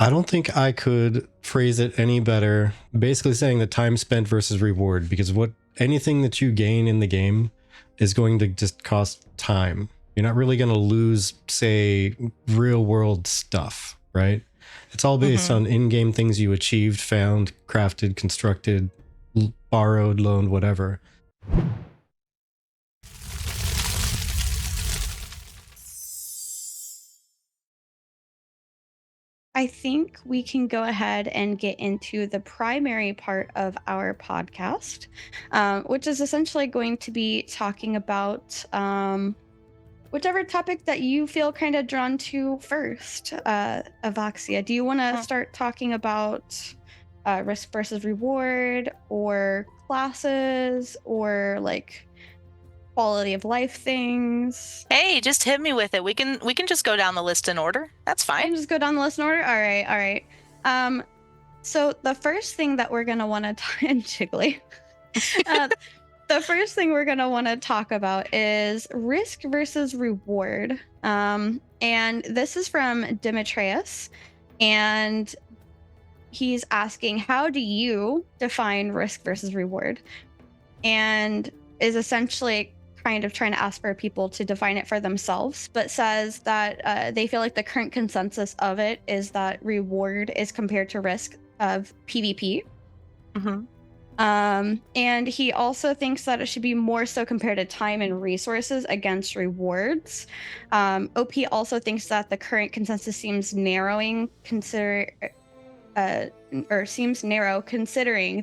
I don't think I could phrase it any better. Basically saying the time spent versus reward, because anything that you gain in the game is going to just cost time. You're not really going to lose, say, real world stuff, right? It's all based on in-game things you achieved, found, crafted, constructed, borrowed, loaned, whatever. I think we can go ahead and get into the primary part of our podcast, which is essentially going to be talking about whichever topic that you feel kind of drawn to first. Avoxia, do you want to start talking about risk versus reward, or classes, or like quality of life things? Hey, just hit me with it. We can just go down the list in order. That's fine. And just go down the list in order. All right. So the first thing that we're gonna want to jiggly. The first thing we're gonna want to talk about is risk versus reward. And this is from Demetrius, and he's asking, how do you define risk versus reward? And is essentially kind of trying to ask for people to define it for themselves, but says that they feel like the current consensus of it is that reward is compared to risk of PvP. And he also thinks that it should be more so compared to time and resources against rewards. OP also thinks that the current consensus seems narrow considering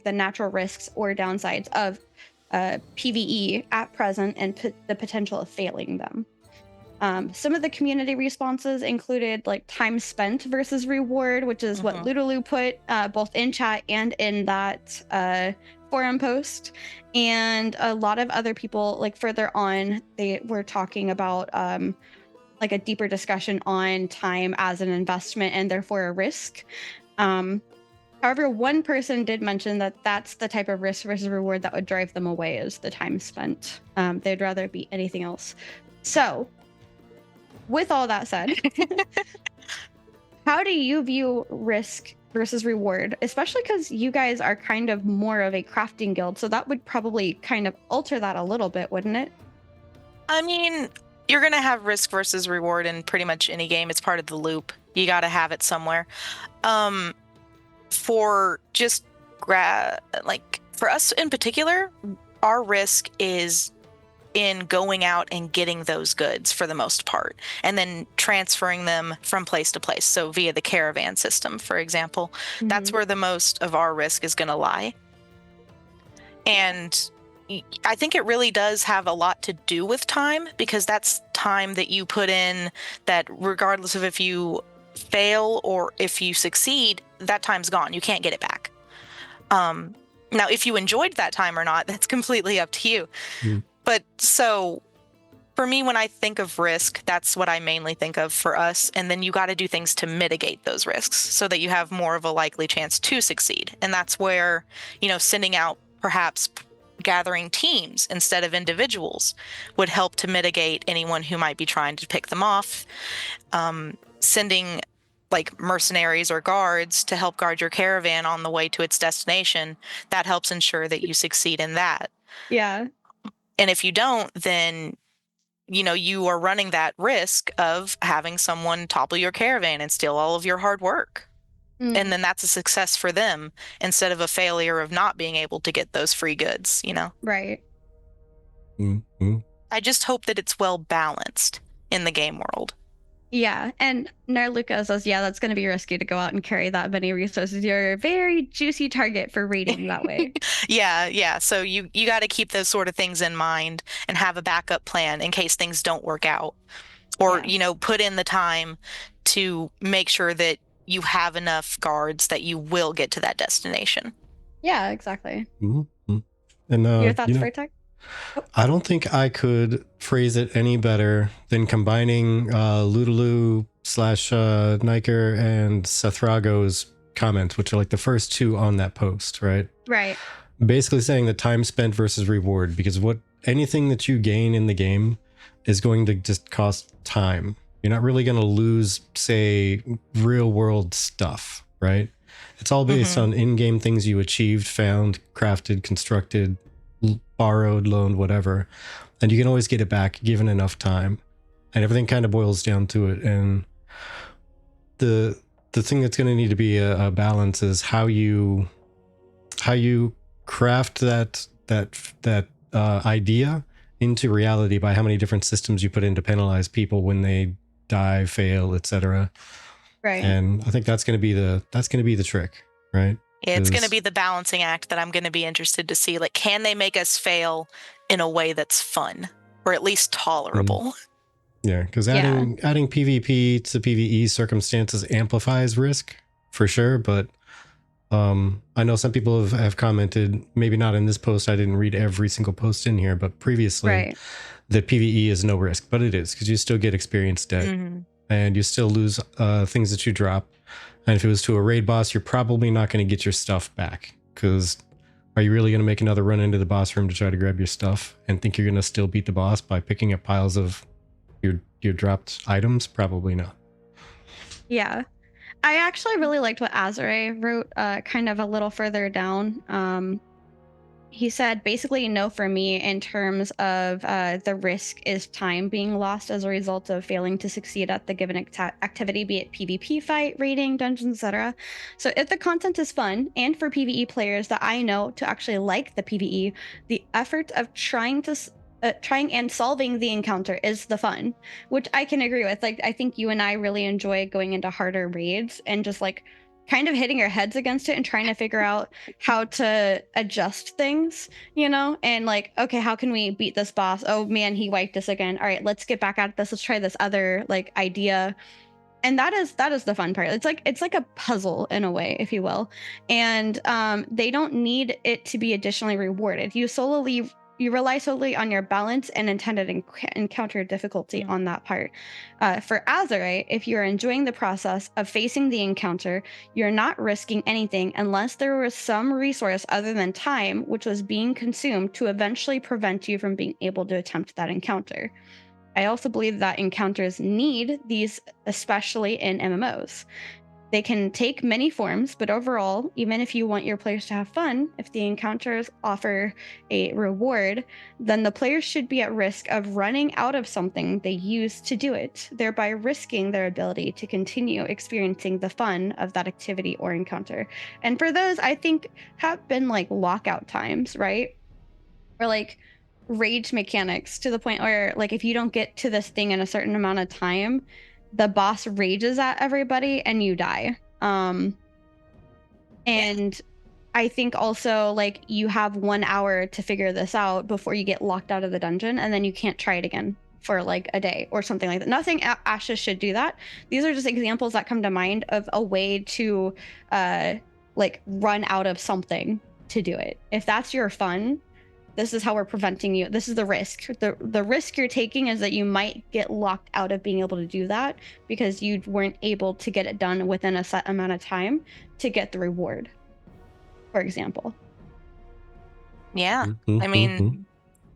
the natural risks or downsides of PvE at present and the potential of failing them. Some of the community responses included like time spent versus reward, which is what Ludolu put both in chat and in that forum post. And a lot of other people, like further on, they were talking about like a deeper discussion on time as an investment and therefore a risk. However, one person did mention that that's the type of risk versus reward that would drive them away, is the time spent. They'd rather be anything else. So, with all that said, how do you view risk versus reward? Especially because you guys are kind of more of a crafting guild, so that would probably kind of alter that a little bit, wouldn't it? I mean, you're going to have risk versus reward in pretty much any game. It's part of the loop. You got to have it somewhere. For just for us in particular, our risk is in going out and getting those goods for the most part, and then transferring them from place to place. So via the caravan system, for example, that's where the most of our risk is going to lie. And I think it really does have a lot to do with time, because that's time that you put in that regardless of if you fail or if you succeed, that time's gone. You can't get it back. Now, if you enjoyed that time or not, that's completely up to you. But so for me, when I think of risk, that's what I mainly think of for us. And then you got to do things to mitigate those risks so that you have more of a likely chance to succeed. And that's where, sending out perhaps gathering teams instead of individuals would help to mitigate anyone who might be trying to pick them off. Sending like mercenaries or guards to help guard your caravan on the way to its destination, that helps ensure that you succeed in that. Yeah. And if you don't, then, you are running that risk of having someone topple your caravan and steal all of your hard work. And then that's a success for them instead of a failure of not being able to get those free goods, Right. I just hope that it's well balanced in the game world. Yeah, and Narluka says, yeah, that's going to be risky to go out and carry that many resources. You're a very juicy target for raiding that way. Yeah. So you got to keep those sort of things in mind and have a backup plan in case things don't work out. Or, put in the time to make sure that you have enough guards that you will get to that destination. Yeah, exactly. And your thoughts, Freytech? I don't think I could phrase it any better than combining Ludolu / Niker and Sethrago's comments, which are like the first two on that post, right? Right. Basically saying the time spent versus reward, because anything that you gain in the game is going to just cost time. You're not really going to lose, say, real world stuff, right? It's all based on in-game things you achieved, found, crafted, constructed, borrowed, loaned, whatever. And you can always get it back given enough time. And everything kind of boils down to it. And the thing that's going to need to be a balance is how you craft that idea into reality by how many different systems you put in to penalize people when they die, fail, etc. Right. And I think that's going to be the trick, right? Yeah, it's going to be the balancing act that I'm going to be interested to see. Like, can they make us fail in a way that's fun or at least tolerable? Yeah, because adding PvP to PvE circumstances amplifies risk for sure. But I know some people have commented, maybe not in this post. I didn't read every single post in here, but previously that PvE is no risk, but it is, because you still get experience debt and you still lose things that you drop. And if it was to a raid boss, you're probably not going to get your stuff back, because are you really going to make another run into the boss room to try to grab your stuff and think you're going to still beat the boss by picking up piles of your dropped items? Probably not. Yeah. I actually really liked what Azure wrote kind of a little further down. He said basically no for me in terms of the risk is time being lost as a result of failing to succeed at the given activity, be it PvP fight, raiding, dungeons, etc. So if the content is fun, and for PvE players that I know to actually like the PvE, the effort of trying and solving the encounter is the fun, which I can agree with. Like, I think you and I really enjoy going into harder raids and just like kind of hitting our heads against it and trying to figure out how to adjust things, and like, okay, how can we beat this boss? Oh man, he wiped us again. All right, let's get back at this. Let's try this other like idea. And that is the fun part. It's like a puzzle in a way, if you will. And they don't need it to be additionally rewarded. You rely solely on your balance and intended encounter difficulty on that part. For Azure, if you're enjoying the process of facing the encounter, you're not risking anything unless there was some resource other than time which was being consumed to eventually prevent you from being able to attempt that encounter. I also believe that encounters need these, especially in MMOs. They can take many forms, but overall, even if you want your players to have fun, if the encounters offer a reward, then the players should be at risk of running out of something they use to do it, thereby risking their ability to continue experiencing the fun of that activity or encounter. And for those, I think, have been like lockout times, right? Or like rage mechanics, to the point where like if you don't get to this thing in a certain amount of time, the boss rages at everybody and you die. And I think also like you have 1 hour to figure this out before you get locked out of the dungeon, and then you can't try it again for like a day or something like that. Nothing Ashes should do that. These are just examples that come to mind of a way to like run out of something to do it. If that's your fun, this is how we're preventing you. This is the risk. The risk you're taking is that you might get locked out of being able to do that because you weren't able to get it done within a set amount of time to get the reward, for example. Yeah. I mean,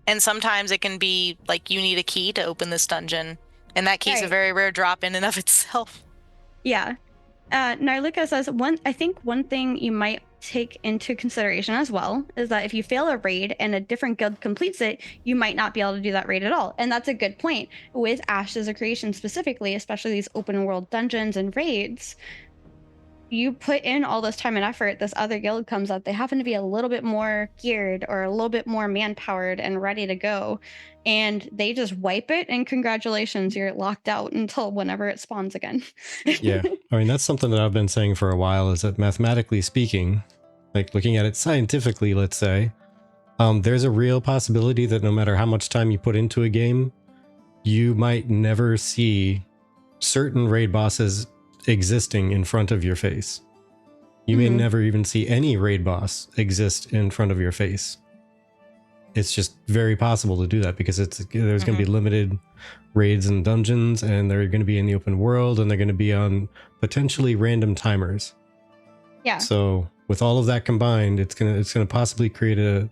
and sometimes it can be like you need a key to open this dungeon, and that key's a very rare drop in and of itself. Yeah. Narluka says, I think one thing you might take into consideration as well is that if you fail a raid and a different guild completes it, you might not be able to do that raid at all. And that's a good point. With Ashes of Creation specifically, especially these open world dungeons and raids, you put in all this time and effort, this other guild comes up, they happen to be a little bit more geared or a little bit more man-powered and ready to go, and they just wipe it, and congratulations, you're locked out until whenever it spawns again. Yeah, I mean, that's something that I've been saying for a while, is that mathematically speaking, like looking at it scientifically, let's say, there's a real possibility that no matter how much time you put into a game, you might never see certain raid bosses existing in front of your face. You may never even see any raid boss exist in front of your face. It's just very possible to do that because there's going to be limited raids and dungeons, and they're going to be in the open world, and they're going to be on potentially random timers. Yeah. So with all of that combined, it's going to possibly create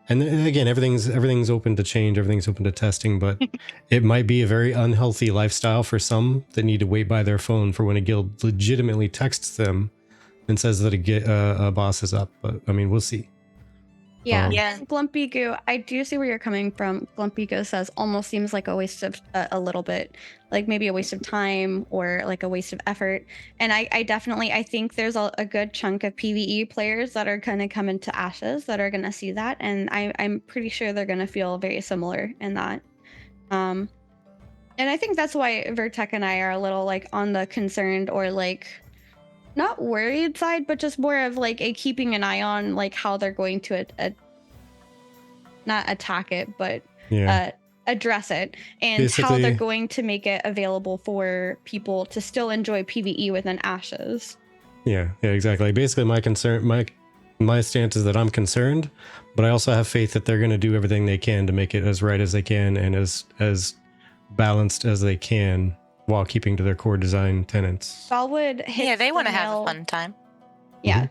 And then again, everything's open to change, everything's open to testing, but it might be a very unhealthy lifestyle for some that need to wait by their phone for when a guild legitimately texts them and says that a boss is up. But I mean, we'll see. Yeah. Yeah. Glumpy Goo, I do see where you're coming from. Glumpy Goo says almost seems like a waste of a little bit, like maybe a waste of time or like a waste of effort. And I definitely, I think there's a good chunk of PvE players that are going to come into Ashes that are going to see that. And I'm pretty sure they're going to feel very similar in that. And I think that's why Vertec and I are a little like on the concerned or like not worried side, but just more of like a keeping an eye on like how they're going to not attack it, but address it, and Basically, how they're going to make it available for people to still enjoy PvE within Ashes. Yeah, exactly. Basically, my stance is that I'm concerned, but I also have faith that they're going to do everything they can to make it as right as they can and as balanced as they can, while keeping to their core design tenets. Galwood hits they want to the have a nail- fun time. Yeah.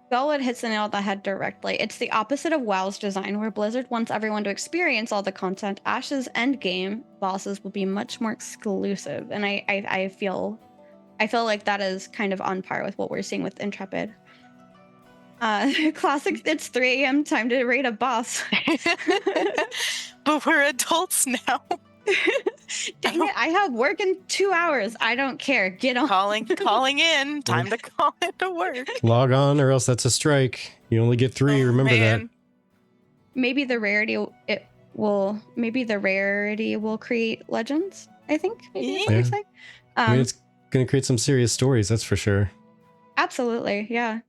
Galwood hits the nail on the head directly. It's the opposite of WoW's design, where Blizzard wants everyone to experience all the content. Ashes endgame bosses will be much more exclusive, and I feel like that is kind of on par with what we're seeing with Intrepid. Classic. It's 3 a.m. time to raid a boss. But we're adults now. Dang it! I have work in 2 hours. I don't care. Get on. Calling in. Time to call into work. Log on, or else that's a strike. You only get 3. Remember that. Maybe the rarity will create legends. I think. Maybe that's what you're saying. I mean, it's going to create some serious stories. That's for sure. Absolutely, yeah.